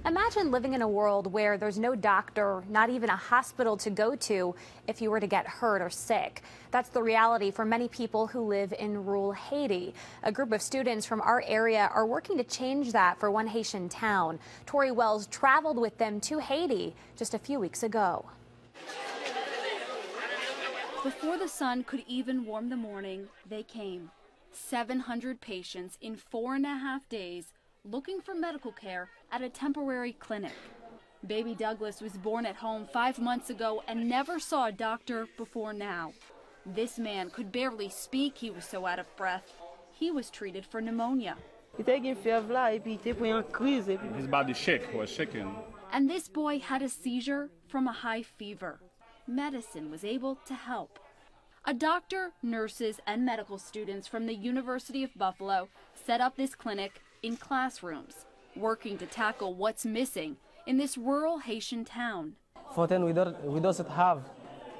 Imagine living in a world where there's no doctor, not even a hospital to go to if you were to get hurt or sick. That's the reality for many people who live in rural Haiti. A group of students from our area are working to change that for one Haitian town. Tori Wells traveled with them to Haiti just a few weeks ago. Before the sun could even warm the morning, they came. 700 patients in 4.5 days looking for medical care at a temporary clinic. Baby Douglas was born at home 5 months ago and never saw a doctor before now. This man could barely speak, he was so out of breath. He was treated for pneumonia. His body was shaking. And this boy had a seizure from a high fever. Medicine was able to help. A doctor, nurses, and medical students from the University of Buffalo set up this clinic in classrooms, working to tackle what's missing in this rural Haitian town. We don't have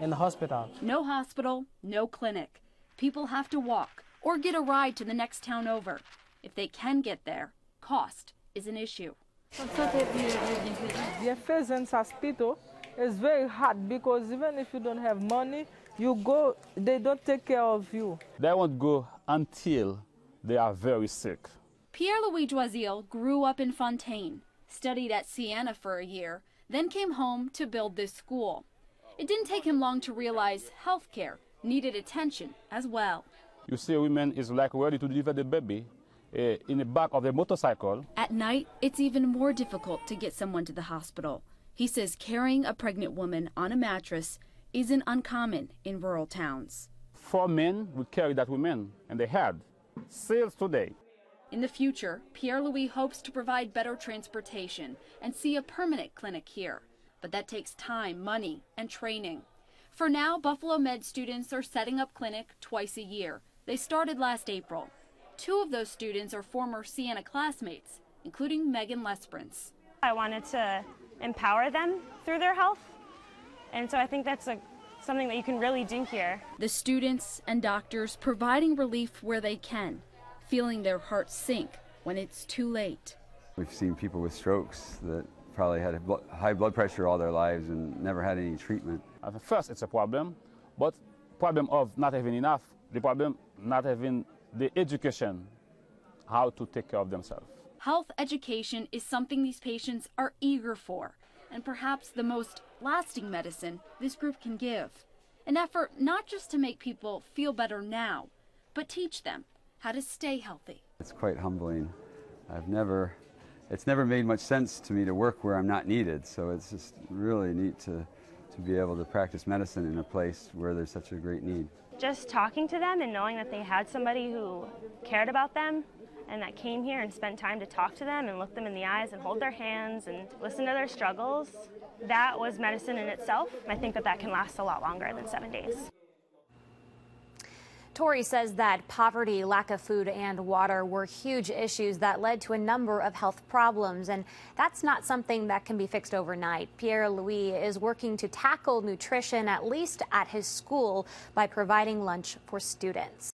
in the hospital. No hospital, no clinic. People have to walk or get a ride to the next town over. If they can get there, cost is an issue. The affairs in hospital is very hard because even if you don't have money, you go, they don't take care of you. They won't go until they are very sick. Pierre-Louis Joisil grew up in Fontaine, studied at Siena for a year, then came home to build this school. It didn't take him long to realize health care needed attention as well. You see, a woman is like ready to deliver the baby in the back of the motorcycle. At night, it's even more difficult to get someone to the hospital. He says carrying a pregnant woman on a mattress isn't uncommon in rural towns. 4 men would carry that woman, and they had sales today. In the future, Pierre-Louis hopes to provide better transportation and see a permanent clinic here. But that takes time, money, and training. For now, Buffalo Med students are setting up clinic twice a year. They started last April. 2 of those students are former Siena classmates, including Megan Lesperance. I wanted to empower them through their health, and so I think that's something that you can really do here. The students and doctors providing relief where they can, feeling their hearts sink when it's too late. We've seen people with strokes that probably had high blood pressure all their lives and never had any treatment. At first it's a problem, but problem of not having enough, the problem not having the education how to take care of themselves. Health education is something these patients are eager for, and perhaps the most lasting medicine this group can give. An effort not just to make people feel better now, but teach them how to stay healthy. It's quite humbling. It's never made much sense to me to work where I'm not needed, so it's just really neat to be able to practice medicine in a place where there's such a great need. Just talking to them and knowing that they had somebody who cared about them and that came here and spent time to talk to them and look them in the eyes and hold their hands and listen to their struggles, that was medicine in itself. I think that can last a lot longer than 7 days. Tori says that poverty, lack of food and water were huge issues that led to a number of health problems, and that's not something that can be fixed overnight. Pierre-Louis is working to tackle nutrition, at least at his school, by providing lunch for students.